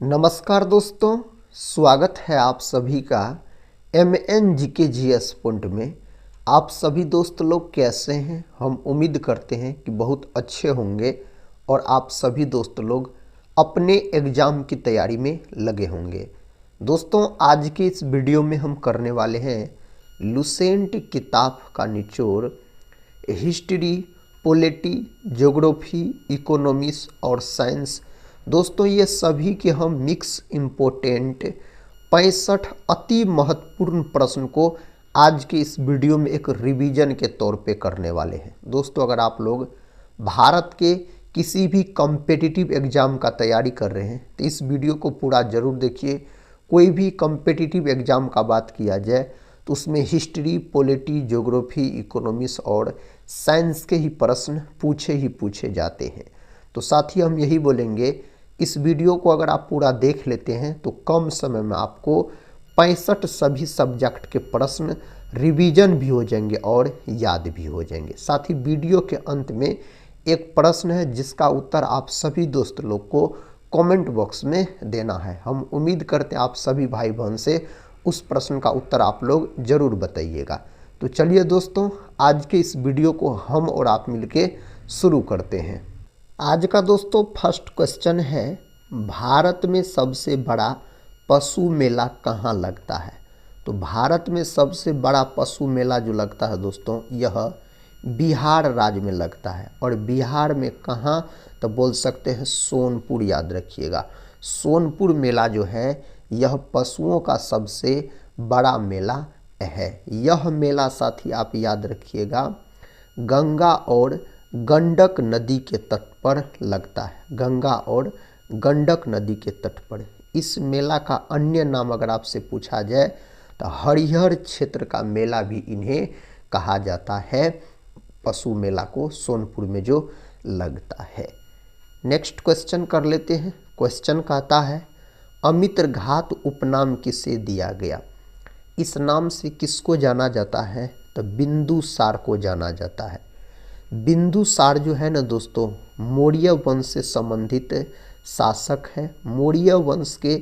नमस्कार दोस्तों, स्वागत है आप सभी का MNGKGS पॉइंट में। आप सभी दोस्त लोग कैसे हैं? हम उम्मीद करते हैं कि बहुत अच्छे होंगे और आप सभी दोस्त लोग अपने एग्ज़ाम की तैयारी में लगे होंगे। दोस्तों, आज के इस वीडियो में हम करने वाले हैं लुसेंट किताब का निचोड़ हिस्ट्री, पॉलिटी, ज्योग्राफी, इकोनॉमिक्स और साइंस। दोस्तों, ये सभी के हम मिक्स इम्पोर्टेंट 65 अति महत्वपूर्ण प्रश्न को आज के इस वीडियो में एक रिवीजन के तौर पे करने वाले हैं। दोस्तों, अगर आप लोग भारत के किसी भी कॉम्पिटिटिव एग्ज़ाम का तैयारी कर रहे हैं तो इस वीडियो को पूरा ज़रूर देखिए। कोई भी कॉम्पिटिटिव एग्ज़ाम का बात किया जाए तो उसमें हिस्ट्री, पॉलिटी, ज्योग्राफी, इकोनॉमिक्स और साइंस के ही प्रश्न पूछे जाते हैं। तो साथ ही हम यही बोलेंगे, इस वीडियो को अगर आप पूरा देख लेते हैं तो कम समय में आपको 65 सभी सब्जेक्ट के प्रश्न रिवीजन भी हो जाएंगे और याद भी हो जाएंगे। साथ ही वीडियो के अंत में एक प्रश्न है जिसका उत्तर आप सभी दोस्त लोग को कमेंट बॉक्स में देना है। हम उम्मीद करते हैं आप सभी भाई बहन से उस प्रश्न का उत्तर आप लोग ज़रूर बताइएगा। तो चलिए दोस्तों, आज के इस वीडियो को हम और आप मिलके शुरू करते हैं। आज का दोस्तों फर्स्ट क्वेश्चन है, भारत में सबसे बड़ा पशु मेला कहाँ लगता है? तो भारत में सबसे बड़ा पशु मेला जो लगता है दोस्तों, यह बिहार राज्य में लगता है। और बिहार में कहाँ? तो बोल सकते हैं सोनपुर, याद रखिएगा। सोनपुर मेला जो है यह पशुओं का सबसे बड़ा मेला है। यह मेला साथी आप याद रखिएगा गंगा और गंडक नदी के तट पर लगता है। गंगा और गंडक नदी के तट पर। इस मेला का अन्य नाम अगर आपसे पूछा जाए तो हरिहर क्षेत्र का मेला भी इन्हें कहा जाता है, पशु मेला को सोनपुर में जो लगता है। नेक्स्ट क्वेश्चन कर लेते हैं। क्वेश्चन कहता है, अमित्र घाट उपनाम किसे दिया गया? इस नाम से किसको जाना जाता है? तो बिंदुसार को जाना जाता है। बिंदुसार जो है ना दोस्तों, मौर्य वंश से संबंधित शासक है। मौर्य वंश के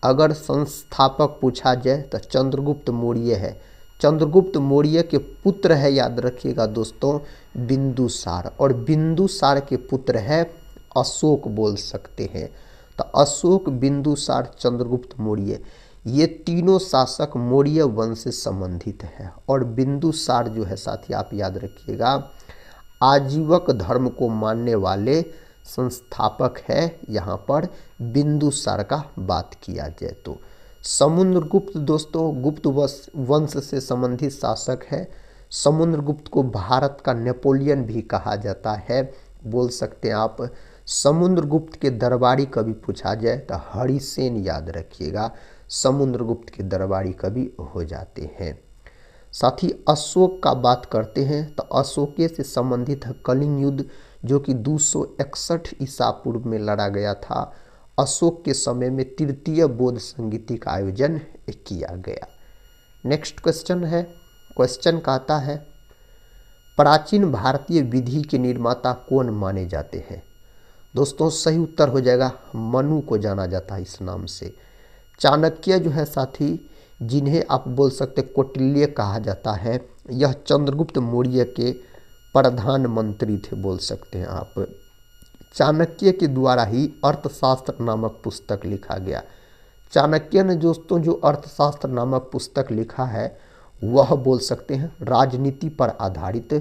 अगर संस्थापक पूछा जाए तो चंद्रगुप्त मौर्य है। चंद्रगुप्त मौर्य के पुत्र है, याद रखिएगा दोस्तों, बिंदुसार। और बिंदुसार के पुत्र है अशोक, बोल सकते हैं। तो अशोक, बिंदुसार, चंद्रगुप्त मौर्य, ये तीनों शासक मौर्य वंश से संबंधित है। और बिंदुसार जो है साथी आप याद रखिएगा आजीवक धर्म को मानने वाले संस्थापक है। यहाँ पर बिंदुसार का बात किया जाए तो समुद्रगुप्त दोस्तों गुप्त वंश से संबंधित शासक है। समुद्रगुप्त को भारत का नेपोलियन भी कहा जाता है, बोल सकते हैं आप। समुद्रगुप्त के दरबारी कवि पूछा जाए तो हरिसेन, याद रखिएगा, समुद्रगुप्त के दरबारी कवि हो जाते हैं। साथ ही अशोक का बात करते हैं तो अशोके से संबंधित है कलिंग युद्ध, जो कि 261 ईसा पूर्व में लड़ा गया था। अशोक के समय में तृतीय बौद्ध संगीति का आयोजन किया गया। नेक्स्ट क्वेश्चन है। क्वेश्चन कहता है, प्राचीन भारतीय विधि के निर्माता कौन माने जाते हैं? दोस्तों, सही उत्तर हो जाएगा मनु को जाना जाता है इस नाम से। चाणक्य जो है साथी, जिन्हें आप बोल सकते कौटिल्य कहा जाता है, यह चंद्रगुप्त मौर्य के प्रधानमंत्री थे, बोल सकते हैं आप। चाणक्य के द्वारा ही अर्थशास्त्र नामक पुस्तक लिखा गया। चाणक्य ने दोस्तों जो अर्थशास्त्र नामक पुस्तक लिखा है वह बोल सकते हैं राजनीति पर आधारित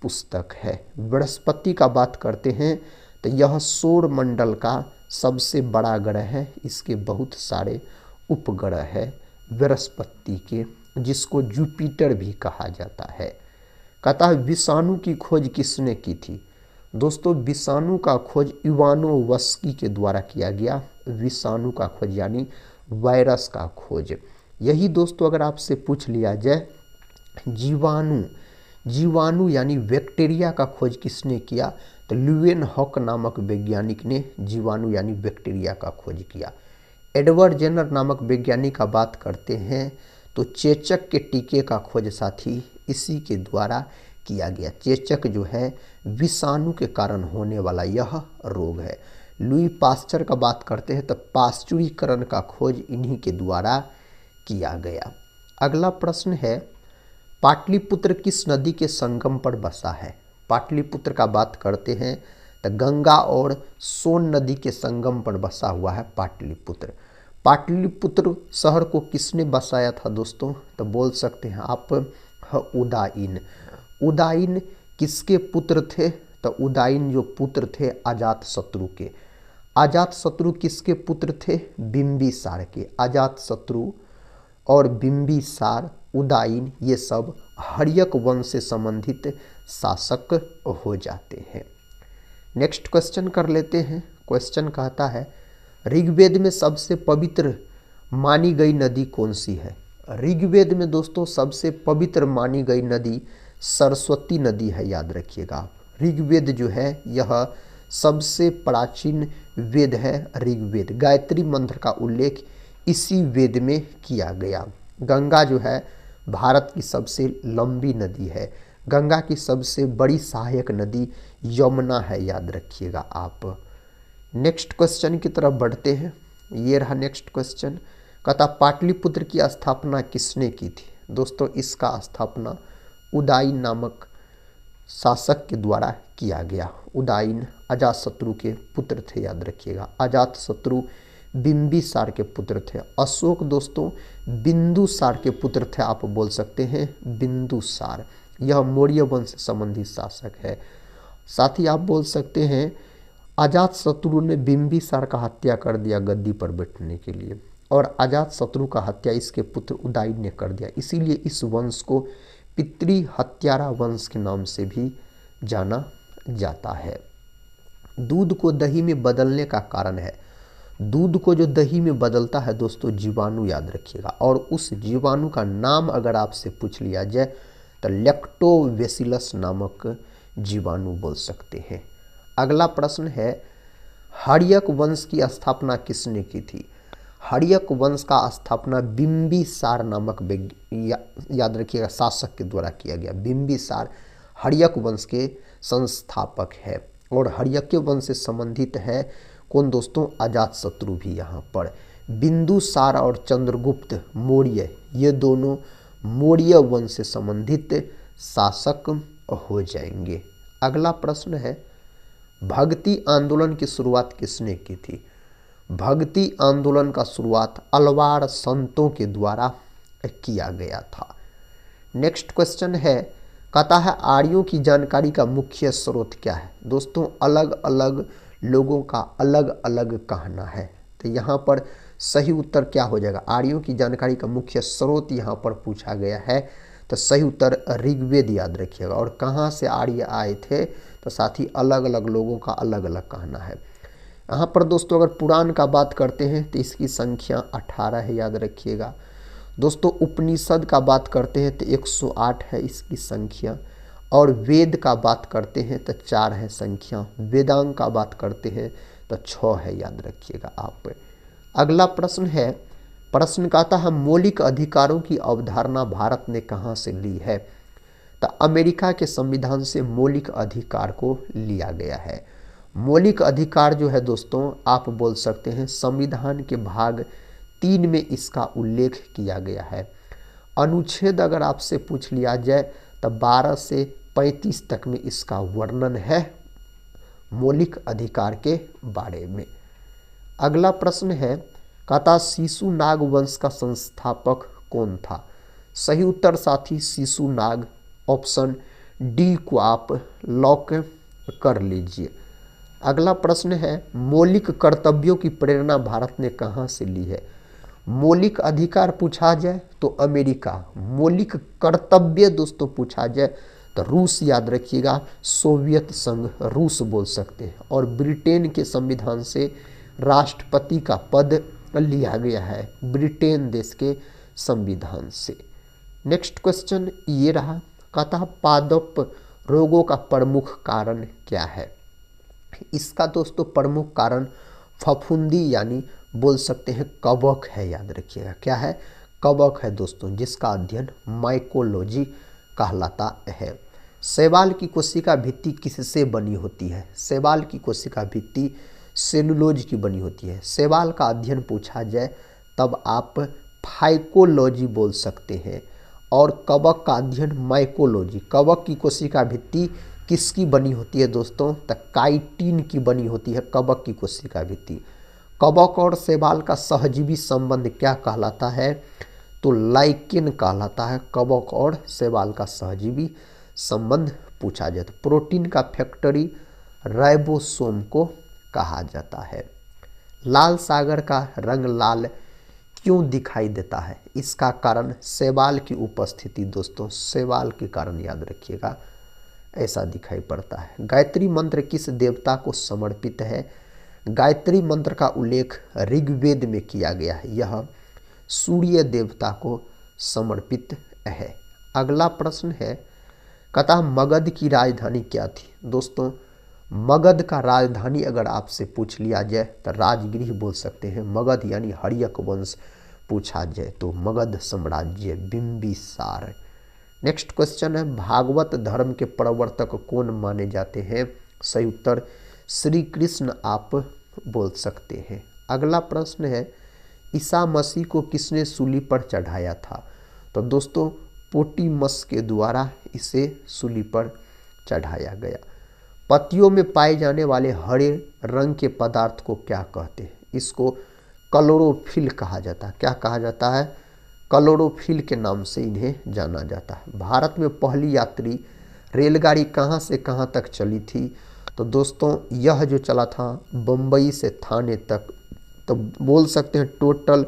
पुस्तक है। बृहस्पति का बात करते हैं तो यह सौर मंडल का सबसे बड़ा ग्रह है। इसके बहुत सारे उपग्रह है बृहस्पति के, जिसको जुपिटर भी कहा जाता है। कहता है विषाणु की खोज किसने की थी? दोस्तों, विषाणु का खोज इवानोवस्की के द्वारा किया गया। विषाणु का खोज यानी वायरस का खोज। यही दोस्तों अगर आपसे पूछ लिया जाए जीवाणु यानी बैक्टीरिया का खोज किसने किया? तो ल्यूवेनहॉक नामक वैज्ञानिक ने जीवाणु यानी बैक्टीरिया का खोज किया। एडवर्ड जेनर नामक वैज्ञानिक का बात करते हैं तो चेचक के टीके का खोज साथी इसी के द्वारा किया गया। चेचक जो है विषाणु के कारण होने वाला यह रोग है। लुई पास्चर का बात करते हैं तो पाश्चुरीकरण का खोज इन्हीं के द्वारा किया गया। अगला प्रश्न है, पाटलिपुत्र किस नदी के संगम पर बसा है? पाटलिपुत्र का बात करते हैं तो गंगा और सोन नदी के संगम पर बसा हुआ है पाटलिपुत्र। पाटलिपुत्र शहर को किसने बसाया था दोस्तों? तो बोल सकते हैं आप उदाइन। उदाइन किसके पुत्र थे? तो उदाइन जो पुत्र थे अजातशत्रु के। अजातशत्रु किसके पुत्र थे? बिंबिसार के। अजातशत्रु और बिंबिसार, उदाइन, ये सब हर्यक वंश से संबंधित शासक हो जाते हैं। नेक्स्ट क्वेश्चन कर लेते हैं। क्वेश्चन कहता है, ऋग्वेद में सबसे पवित्र मानी गई नदी कौन सी है? ऋग्वेद में दोस्तों सबसे पवित्र मानी गई नदी सरस्वती नदी है, याद रखिएगा। ऋग्वेद जो है यह सबसे प्राचीन वेद है ऋग्वेद। गायत्री मंत्र का उल्लेख इसी वेद में किया गया। गंगा जो है भारत की सबसे लंबी नदी है। गंगा की सबसे बड़ी सहायक नदी यमुना है, याद रखिएगा आप। नेक्स्ट क्वेश्चन की तरफ बढ़ते हैं। ये रहा नेक्स्ट क्वेश्चन। कहता पाटलिपुत्र की स्थापना किसने की थी? दोस्तों इसका स्थापना उदाइन नामक शासक के द्वारा किया गया। उदाइन अजातशत्रु के पुत्र थे, याद रखिएगा। अजातशत्रु बिंबिसार के पुत्र थे। अशोक दोस्तों बिंदुसार के पुत्र थे, आप बोल सकते हैं बिंदुसार। यह मौर्य वंश से संबंधित शासक है। साथ ही आप बोल सकते हैं अजातशत्रु ने बिंबिसार का हत्या कर दिया गद्दी पर बैठने के लिए, और अजातशत्रु का हत्या इसके पुत्र उदाइन ने कर दिया। इसीलिए इस वंश को पितृ हत्यारा वंश के नाम से भी जाना जाता है। दूध को दही में बदलने का कारण है। दूध को जो दही में बदलता है दोस्तों, जीवाणु, याद रखिएगा। और उस जीवाणु का नाम अगर आपसे पूछ लिया जाए तो लैक्टोबैसिलस नामक जीवाणु बोल सकते हैं। अगला प्रश्न है, हर्यक वंश की स्थापना किसने की थी? हर्यक वंश का स्थापना बिंबिसार नामक याद रखिएगा शासक के द्वारा किया गया। बिंबिसार हर्यक वंश के संस्थापक है, और हर्यक वंश से संबंधित है कौन दोस्तों? अजातशत्रु भी यहाँ पर। बिंदुसार और चंद्रगुप्त मौर्य, ये दोनों मौर्य वंश से संबंधित शासक हो जाएंगे। अगला प्रश्न है, भक्ति आंदोलन की शुरुआत किसने की थी? भक्ति आंदोलन का शुरुआत अलवार संतों के द्वारा किया गया था। नेक्स्ट क्वेश्चन है, कहता है आर्यों की जानकारी का मुख्य स्रोत क्या है? दोस्तों अलग अलग लोगों का अलग अलग कहना है, तो यहाँ पर सही उत्तर क्या हो जाएगा? आर्यों की जानकारी का मुख्य स्रोत यहाँ पर पूछा गया है, तो सही उत्तर ऋग्वेद, याद रखिएगा। और कहाँ से आर्य आए थे? तो साथ ही अलग अलग लोगों का अलग अलग कहना है। यहाँ पर दोस्तों अगर पुराण का बात करते हैं तो इसकी संख्या 18 है, याद रखिएगा। दोस्तों उपनिषद का बात करते हैं तो 108 है इसकी संख्या, और वेद का बात करते हैं तो 4 है संख्या। वेदांग का बात करते हैं तो 6 है, याद रखिएगा आप। अगला प्रश्न है, प्रश्न कहता है मौलिक अधिकारों की अवधारणा भारत ने कहाँ से ली है? तो अमेरिका के संविधान से मौलिक अधिकार को लिया गया है। मौलिक अधिकार जो है दोस्तों आप बोल सकते हैं संविधान के भाग 3 में इसका उल्लेख किया गया है। अनुच्छेद अगर आपसे पूछ लिया जाए तो 12 से 35 तक में इसका वर्णन है मौलिक अधिकार के बारे में। अगला प्रश्न है, कहता शिशुनाग वंश का संस्थापक कौन था? सही उत्तर साथी शिशुनाग, ऑप्शन डी को आप लॉक कर लीजिए। अगला प्रश्न है, मौलिक कर्तव्यों की प्रेरणा भारत ने कहाँ से ली है? मौलिक अधिकार पूछा जाए तो अमेरिका, मौलिक कर्तव्य दोस्तों पूछा जाए तो रूस, याद रखिएगा। सोवियत संघ रूस बोल सकते हैं। और ब्रिटेन के संविधान से राष्ट्रपति का पद लिया गया है, ब्रिटेन देश के संविधान से। नेक्स्ट क्वेश्चन ये रहा, कहता पादप रोगों का प्रमुख कारण क्या है? इसका दोस्तों प्रमुख कारण फफूंदी यानी बोल सकते हैं कवक है, याद रखिएगा। क्या है? कवक है दोस्तों, जिसका अध्ययन माइकोलॉजी कहलाता है। शैवाल की कोशिका भित्ति किससे बनी होती है? शैवाल की कोशिका भित्ति सेलुलोज की बनी होती है। शैवाल का अध्ययन पूछा जाए तब आप फाइकोलॉजी बोल सकते हैं। और कवक का अध्ययन माइकोलॉजी। कवक की कोशिका भित्ति किसकी बनी होती है दोस्तों? तो काइटिन की बनी होती है कवक की कोशिका भित्ति। कवक और शैवाल का सहजीवी संबंध क्या कहलाता है? तो लाइकेन कहलाता है कवक और शैवाल का सहजीवी संबंध पूछा जाए तो प्रोटीन का फैक्टरी राइबोसोम को कहा जाता है। लाल सागर का रंग लाल क्यों दिखाई देता है? इसका कारण शैवाल की उपस्थिति। दोस्तों शैवाल के कारण याद रखिएगा ऐसा दिखाई पड़ता है। गायत्री मंत्र किस देवता को समर्पित है? गायत्री मंत्र का उल्लेख ऋग्वेद में किया गया है। यह सूर्य देवता को समर्पित है। अगला प्रश्न है, कथा मगध की राजधानी क्या थी? दोस्तों मगध का राजधानी अगर आपसे पूछ लिया जाए तो राजगृह बोल सकते हैं। मगध यानी हर्यक वंश पूछा जाए तो मगध साम्राज्य, बिंबिसार। नेक्स्ट क्वेश्चन है, भागवत धर्म के प्रवर्तक कौन माने जाते हैं? सही उत्तर श्री कृष्ण आप बोल सकते हैं। अगला प्रश्न है, ईसा मसीह को किसने सूली पर चढ़ाया था? तो दोस्तों पोटीमस के द्वारा इसे सूली पर चढ़ाया गया। पत्तियों में पाए जाने वाले हरे रंग के पदार्थ को क्या कहते हैं? इसको क्लोरोफिल कहा जाता है। क्या कहा जाता है? क्लोरोफिल के नाम से इन्हें जाना जाता है। भारत में पहली यात्री रेलगाड़ी कहाँ से कहाँ तक चली थी? तो दोस्तों यह जो चला था बम्बई से थाने तक, तो बोल सकते हैं टोटल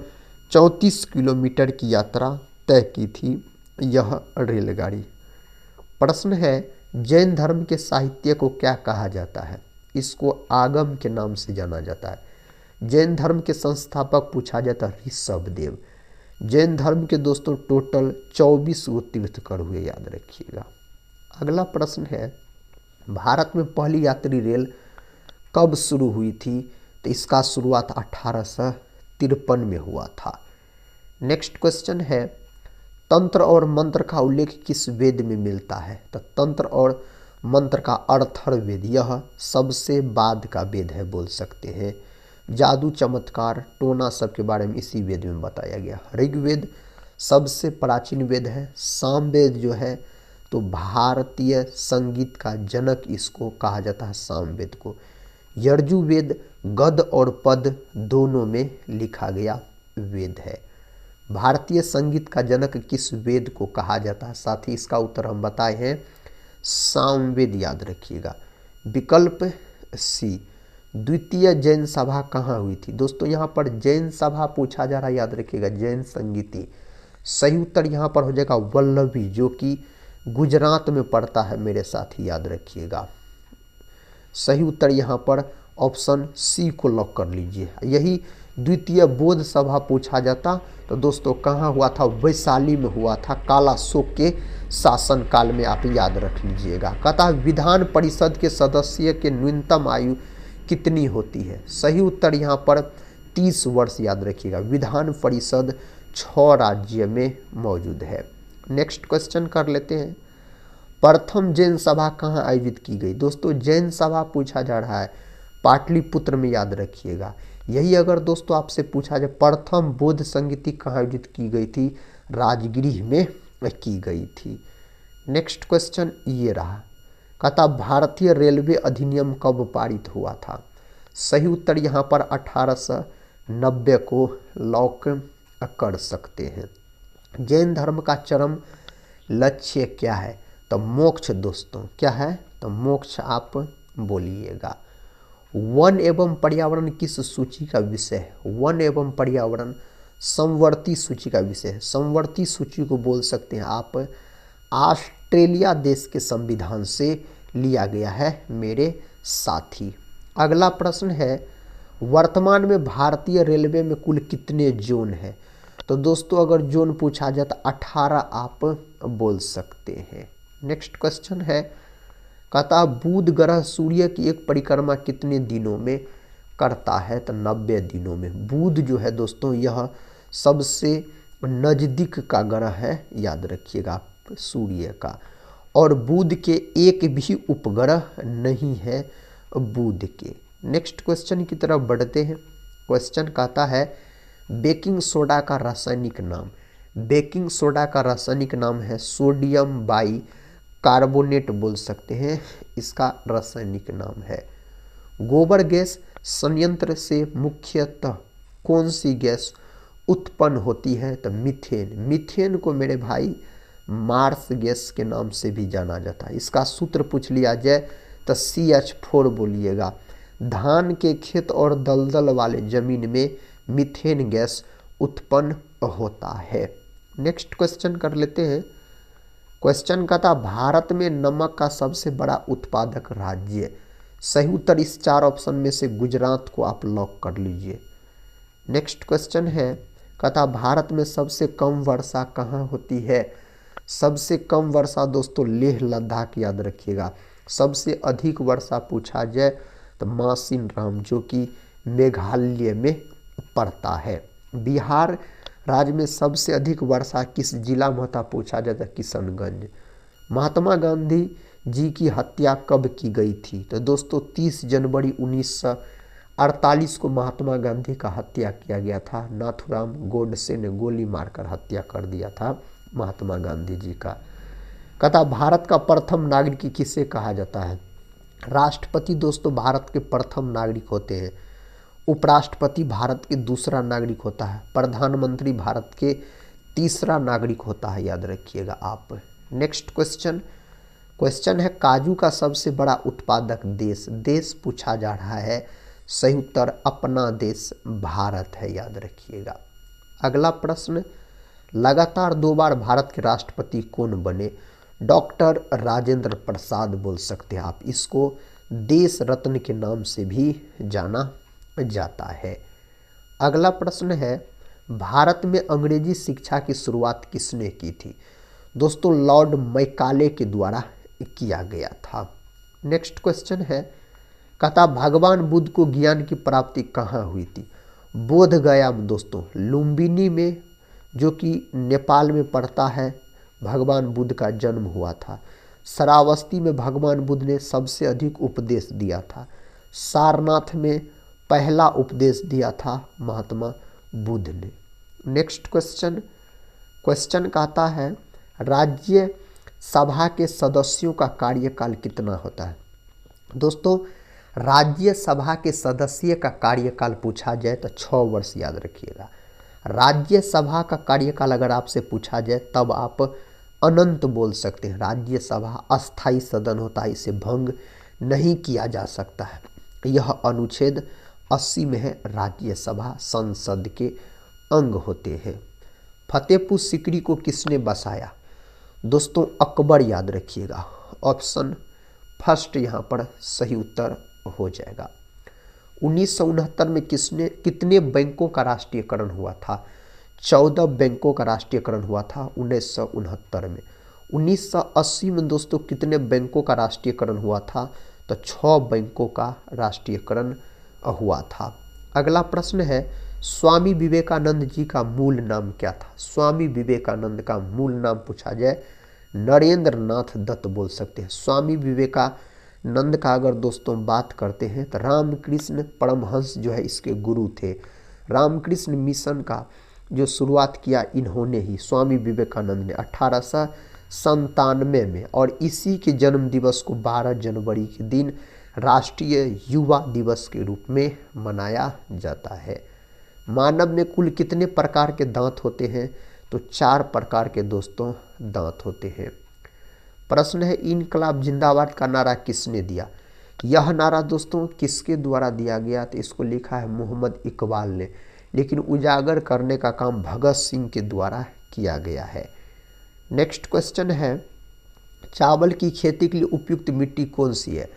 34 किलोमीटर की यात्रा तय की थी यह रेलगाड़ी। प्रश्न है, जैन धर्म के साहित्य को क्या कहा जाता है? इसको आगम के नाम से जाना जाता है। जैन धर्म के संस्थापक पूछा जाता है ऋषभदेव। जैन धर्म के दोस्तों टोटल 24 गो तीर्थंकर हुए, याद रखिएगा। अगला प्रश्न है, भारत में पहली यात्री रेल कब शुरू हुई थी? तो इसका शुरुआत 1853 में हुआ था। नेक्स्ट क्वेश्चन है, तंत्र और मंत्र का उल्लेख किस वेद में मिलता है? तो तंत्र और मंत्र का अर्थर्ववेद, यह सबसे बाद का वेद है बोल सकते हैं। जादू चमत्कार टोना सब के बारे में इसी वेद में बताया गया। ऋग्वेद सबसे प्राचीन वेद है। सामवेद जो है तो भारतीय संगीत का जनक इसको कहा जाता है, सामवेद को। यजुर्वेद गद और पद दोनों में लिखा गया वेद है। भारतीय संगीत का जनक किस वेद को कहा जाता है? साथ ही इसका उत्तर हम बताए हैं सामवेद, याद रखिएगा। विकल्प सी, द्वितीय जैन सभा कहाँ हुई थी? दोस्तों यहाँ पर जैन सभा पूछा जा रहा है, याद रखिएगा जैन संगीति। सही उत्तर यहाँ पर हो जाएगा वल्लभी, जो कि गुजरात में पड़ता है मेरे साथी, याद रखिएगा। सही उत्तर यहाँ पर ऑप्शन सी को लॉक कर लीजिए। यही द्वितीय बौद्ध सभा पूछा जाता तो दोस्तों कहाँ हुआ था? वैशाली में हुआ था, कालाशोक के शासन काल में, आप याद रख लीजिएगा। कहता विधान परिषद के सदस्य के न्यूनतम आयु कितनी होती है? सही उत्तर यहाँ पर 30 वर्ष, याद रखिएगा। विधान परिषद 6 राज्य में मौजूद है। नेक्स्ट क्वेश्चन कर लेते हैं, प्रथम जैन सभा कहाँ आयोजित की गई? दोस्तों जैन सभा पूछा जा रहा है पाटलिपुत्र में, याद रखिएगा। यही अगर दोस्तों आपसे पूछा जाए प्रथम बौद्ध संगीति कहाँ आयोजित की गई थी? राजगृह में की गई थी। नेक्स्ट क्वेश्चन ये रहा, कहता भारतीय रेलवे अधिनियम कब पारित हुआ था? सही उत्तर यहाँ पर 1890 को लॉक कर सकते हैं। जैन धर्म का चरम लक्ष्य क्या है? तो मोक्ष दोस्तों, क्या है? तो मोक्ष आप बोलिएगा। वन एवं पर्यावरण किस सूची का विषय है? वन एवं पर्यावरण संवर्ती सूची का विषय है। संवर्ती सूची को बोल सकते हैं आप ऑस्ट्रेलिया देश के संविधान से लिया गया है मेरे साथी। अगला प्रश्न है, वर्तमान में भारतीय रेलवे में कुल कितने जोन हैं? तो दोस्तों अगर जोन पूछा जाए तो 18 आप बोल सकते हैं। नेक्स्ट क्वेश्चन है, कहता बुध ग्रह सूर्य की एक परिक्रमा कितने दिनों में करता है? तो 90 दिनों में। बुध जो है दोस्तों यह सबसे नज़दीक का ग्रह है, याद रखिएगा सूर्य का। और बुध के एक भी उपग्रह नहीं है बुध के। नेक्स्ट क्वेश्चन की तरफ बढ़ते हैं। क्वेश्चन कहता है बेकिंग सोडा का रासायनिक नाम। बेकिंग सोडा का रासायनिक नाम है सोडियम बाई कार्बोनेट बोल सकते हैं, इसका रासायनिक नाम है। गोबर गैस संयंत्र से मुख्यतः कौन सी गैस उत्पन्न होती है? तो मीथेन। मीथेन को मेरे भाई मार्स गैस के नाम से भी जाना जाता है। इसका सूत्र पूछ लिया जाए तो CH4 बोलिएगा। धान के खेत और दलदल वाले जमीन में मीथेन गैस उत्पन्न होता है। नेक्स्ट क्वेश्चन कर लेते हैं। क्वेश्चन का था भारत में नमक का सबसे बड़ा उत्पादक राज्य। सही उत्तर इस 4 ऑप्शन में से गुजरात को आप लॉक कर लीजिए। नेक्स्ट क्वेश्चन है कहता भारत में सबसे कम वर्षा कहाँ होती है? सबसे कम वर्षा दोस्तों लेह लद्दाख, याद रखिएगा। सबसे अधिक वर्षा पूछा जाए तो मासिन राम जो कि मेघालय में पड़ता है। बिहार राज्य में सबसे अधिक वर्षा किस जिला में होता पूछा जाता? किशनगंज। महात्मा गांधी जी की हत्या कब की गई थी? तो दोस्तों 30 जनवरी 1948 को महात्मा गांधी का हत्या किया गया था। नाथुराम गोडसे ने गोली मारकर हत्या कर दिया था महात्मा गांधी जी का। कहता भारत का प्रथम नागरिक किसे कहा जाता है? राष्ट्रपति दोस्तों भारत के प्रथम नागरिक होते हैं। उपराष्ट्रपति भारत के दूसरा नागरिक होता है। प्रधानमंत्री भारत के तीसरा नागरिक होता है, याद रखिएगा आप। नेक्स्ट क्वेश्चन है काजू का सबसे बड़ा उत्पादक देश पूछा जा रहा है। सही उत्तर अपना देश भारत है, याद रखिएगा। अगला प्रश्न, लगातार 2 बार भारत के राष्ट्रपति कौन बने? डॉक्टर राजेंद्र प्रसाद बोल सकते हैं आप। इसको देश रत्न के नाम से भी जाना जाता है। अगला प्रश्न है भारत में अंग्रेजी शिक्षा की शुरुआत किसने की थी? दोस्तों लॉर्ड मैकाले के द्वारा किया गया था। नेक्स्ट क्वेश्चन है कहता भगवान बुद्ध को ज्ञान की प्राप्ति कहाँ हुई थी? बोध गया में दोस्तों, लुम्बिनी में जो कि नेपाल में पड़ता है, भगवान बुद्ध का जन्म हुआ था। श्रावस्ती में भगवान बुद्ध ने सबसे अधिक उपदेश दिया था। सारनाथ में पहला उपदेश दिया था महात्मा बुद्ध ने। नेक्स्ट क्वेश्चन कहता है राज्य सभा के सदस्यों का कार्यकाल कितना होता है? दोस्तों राज्य सभा के सदस्य का कार्यकाल पूछा जाए तो 6 वर्ष, याद रखिएगा। राज्य सभा का कार्यकाल अगर आपसे पूछा जाए तब आप अनंत बोल सकते हैं। राज्य सभा अस्थाई सदन होता है, इसे भंग नहीं किया जा सकता है। यह अनुच्छेद 80 में है। राज्यसभा संसद के अंग होते हैं। फतेहपुर सीकरी को किसने बसाया? दोस्तों अकबर, याद रखिएगा। ऑप्शन फर्स्ट यहाँ पर सही उत्तर हो जाएगा। 1969 में कितने बैंकों का राष्ट्रीयकरण हुआ था? 14 बैंकों का राष्ट्रीयकरण हुआ था 1969 में। 1980 में दोस्तों कितने बैंकों का राष्ट्रीयकरण हुआ था? तो 6 बैंकों का राष्ट्रीयकरण हुआ था। अगला प्रश्न है स्वामी विवेकानंद जी का मूल नाम क्या था? स्वामी विवेकानंद का मूल नाम पूछा जाए नरेंद्र नाथ दत्त बोल सकते हैं। स्वामी विवेकानंद का अगर दोस्तों बात करते हैं तो रामकृष्ण परमहंस जो है इसके गुरु थे। रामकृष्ण मिशन का जो शुरुआत किया इन्होंने ही, स्वामी विवेकानंद ने 1897 में, और इसी के जन्म दिवस को 12 जनवरी के दिन राष्ट्रीय युवा दिवस के रूप में मनाया जाता है। मानव में कुल कितने प्रकार के दांत होते हैं? तो 4 प्रकार के दोस्तों दांत होते हैं। प्रश्न है इनकलाब जिंदाबाद का नारा किसने दिया? यह नारा दोस्तों किसके द्वारा दिया गया? तो इसको लिखा है मोहम्मद इकबाल ने, लेकिन उजागर करने का काम भगत सिंह के द्वारा किया गया है। नेक्स्ट क्वेश्चन है चावल की खेती के लिए उपयुक्त मिट्टी कौन सी है?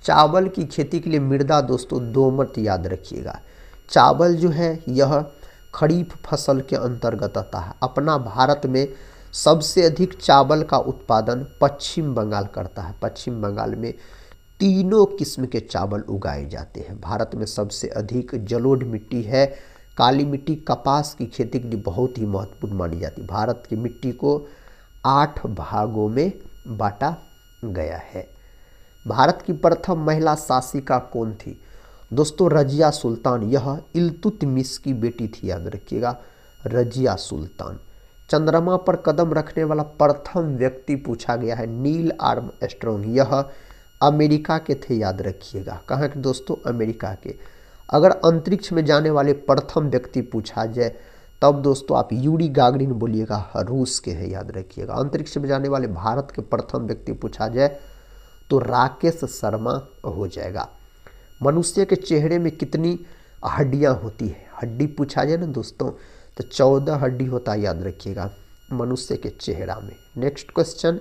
चावल की खेती के लिए मृदा दोस्तों दोमट, याद रखिएगा। चावल जो है यह खरीफ फसल के अंतर्गत आता है। अपना भारत में सबसे अधिक चावल का उत्पादन पश्चिम बंगाल करता है। पश्चिम बंगाल में 3 किस्म के चावल उगाए जाते हैं। भारत में सबसे अधिक जलोढ़ मिट्टी है। काली मिट्टी कपास की खेती के लिए बहुत ही महत्वपूर्ण मानी जाती है। भारत की मिट्टी को 8 भागों में बांटा गया है। भारत की प्रथम महिला शासिका कौन थी? दोस्तों रजिया सुल्तान, यह इल्तुतमिश की बेटी थी, याद रखिएगा रजिया सुल्तान। चंद्रमा पर कदम रखने वाला प्रथम व्यक्ति पूछा गया है नील आर्मस्ट्रॉन्ग, यह अमेरिका के थे, याद रखिएगा। कहाँ के दोस्तों? अमेरिका के। अगर अंतरिक्ष में जाने वाले प्रथम व्यक्ति पूछा जाए तब दोस्तों आप यूरी गागरिन बोलिएगा, रूस के हैं, याद रखिएगा। अंतरिक्ष में जाने वाले भारत के प्रथम व्यक्ति पूछा जाए तो राकेश शर्मा हो जाएगा। मनुष्य के चेहरे में कितनी हड्डियां होती है? हड्डी पूछा जाए ना दोस्तों तो 14 हड्डी होता है, याद रखिएगा मनुष्य के चेहरा में। नेक्स्ट क्वेश्चन,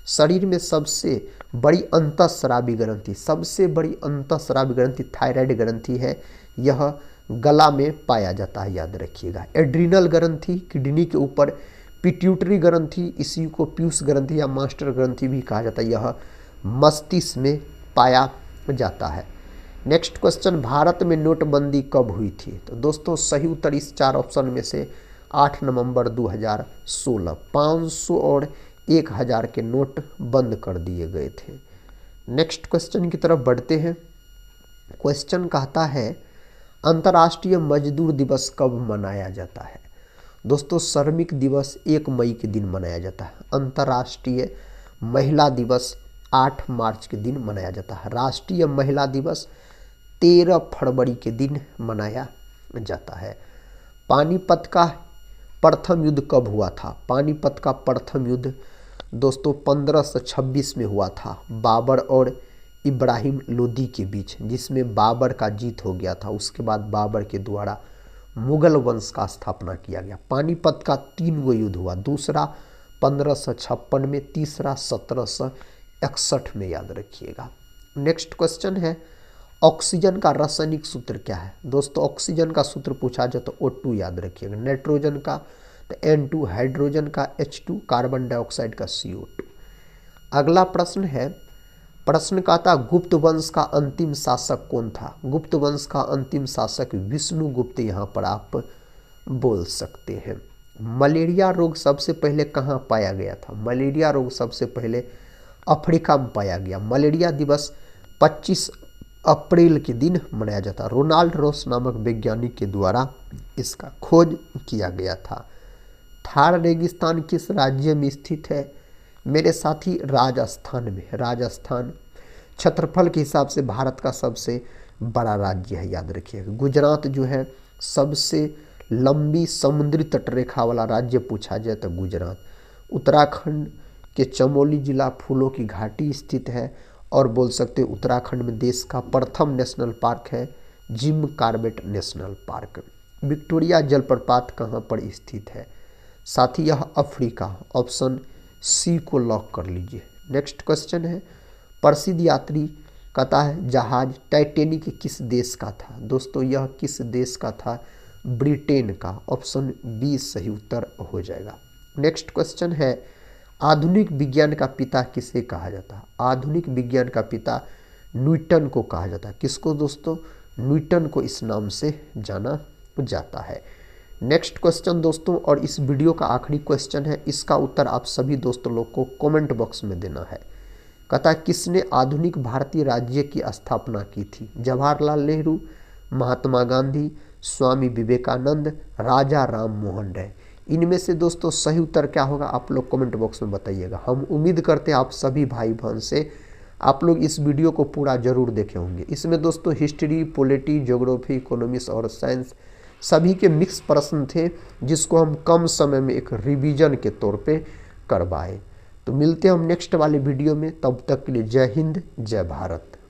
शरीर में सबसे बड़ी अंतःस्रावी ग्रंथि, सबसे बड़ी अंतःस्रावी ग्रंथि थायराइड ग्रंथि है, यह गला में पाया जाता है, याद रखिएगा। एड्रिनल ग्रंथि किडनी के ऊपर, पिट्यूटरी ग्रंथि, इसी को पीयूष ग्रंथि या मास्टर ग्रंथि भी कहा जाता है, यह मस्तिष्क में पाया जाता है। नेक्स्ट क्वेश्चन, भारत में नोटबंदी कब हुई थी? तो दोस्तों सही उत्तर इस 4 ऑप्शन में से 8 नवंबर 2016, 500 और 1000 के नोट बंद कर दिए गए थे। नेक्स्ट क्वेश्चन की तरफ बढ़ते हैं। क्वेश्चन कहता है अंतर्राष्ट्रीय मजदूर दिवस कब मनाया जाता है? दोस्तों श्रमिक दिवस 1 मई के दिन मनाया जाता है। अंतर्राष्ट्रीय महिला दिवस 8 मार्च के दिन मनाया जाता है। राष्ट्रीय महिला दिवस 13 फरवरी के दिन मनाया जाता है। पानीपत का प्रथम युद्ध कब हुआ था? पानीपत का प्रथम युद्ध दोस्तों 1526 में हुआ था, बाबर और इब्राहिम लोदी के बीच, जिसमें बाबर का जीत हो गया था। उसके बाद बाबर के द्वारा मुगल वंश का स्थापना किया गया। पानीपत का 3 गो युद्ध हुआ, दूसरा 1556 में, तीसरा 1761 में, याद रखिएगा। नेक्स्ट क्वेश्चन है ऑक्सीजन का रासायनिक सूत्र क्या है? दोस्तों ऑक्सीजन का सूत्र पूछा जाए तो O2, याद रखिएगा। नाइट्रोजन का तो N2, हाइड्रोजन का H2, कार्बन डाइऑक्साइड का CO2। अगला प्रश्न है, प्रश्न कहता गुप्त वंश का अंतिम शासक कौन था? गुप्त वंश का अंतिम शासक विष्णुगुप्त, यहाँ पर आप बोल सकते हैं। मलेरिया रोग सबसे पहले कहाँ पाया गया था? मलेरिया रोग सबसे पहले अफ्रीका में पाया गया। मलेरिया दिवस 25 अप्रैल के दिन मनाया जाता। रोनाल्ड रॉस नामक वैज्ञानिक के द्वारा इसका खोज किया गया था। थार रेगिस्तान किस राज्य में स्थित है? मेरे साथी राजस्थान में। राजस्थान क्षेत्रफल के हिसाब से भारत का सबसे बड़ा राज्य है, याद रखिएगा। गुजरात जो है सबसे लंबी समुद्री तटरेखा वाला राज्य पूछा जाए तो गुजरात। उत्तराखंड के चमोली जिला फूलों की घाटी स्थित है और बोल सकते उत्तराखंड में देश का प्रथम नेशनल पार्क है Jim Corbett national park. Victoria जलप्रपात कहाँ पर स्थित है? साथ ही यह अफ्रीका, ऑप्शन सी को लॉक कर लीजिए। नेक्स्ट क्वेश्चन है प्रसिद्ध यात्री कहता है जहाज टाइटैनिक किस देश का था? दोस्तों यह किस देश का था? ब्रिटेन का, ऑप्शन बी सही उत्तर हो जाएगा। नेक्स्ट क्वेश्चन है आधुनिक विज्ञान का पिता किसे कहा जाता है? आधुनिक विज्ञान का पिता न्यूटन को कहा जाता है। किसको दोस्तों? न्यूटन को इस नाम से जाना जाता है। नेक्स्ट क्वेश्चन दोस्तों, और इस वीडियो का आखिरी क्वेश्चन है, इसका उत्तर आप सभी दोस्तों लोग को कमेंट बॉक्स में देना है। कहता है किसने आधुनिक भारतीय राज्य की स्थापना की थी? जवाहरलाल नेहरू, महात्मा गांधी, स्वामी विवेकानंद, राजा राम मोहन राय। इनमें से दोस्तों सही उत्तर क्या होगा आप लोग कमेंट बॉक्स में बताइएगा। हम उम्मीद करते हैं आप सभी भाई बहन से आप लोग इस वीडियो को पूरा जरूर देखे होंगे। इसमें दोस्तों हिस्ट्री, पॉलिटी, ज्योग्राफी, इकोनॉमिक्स और साइंस सभी के मिक्स प्रश्न थे, जिसको हम कम समय में एक रिवीजन के तौर पे करवाए। तो मिलते हैं हम नेक्स्ट वाले वीडियो में, तब तक के लिए जय हिंद, जय भारत।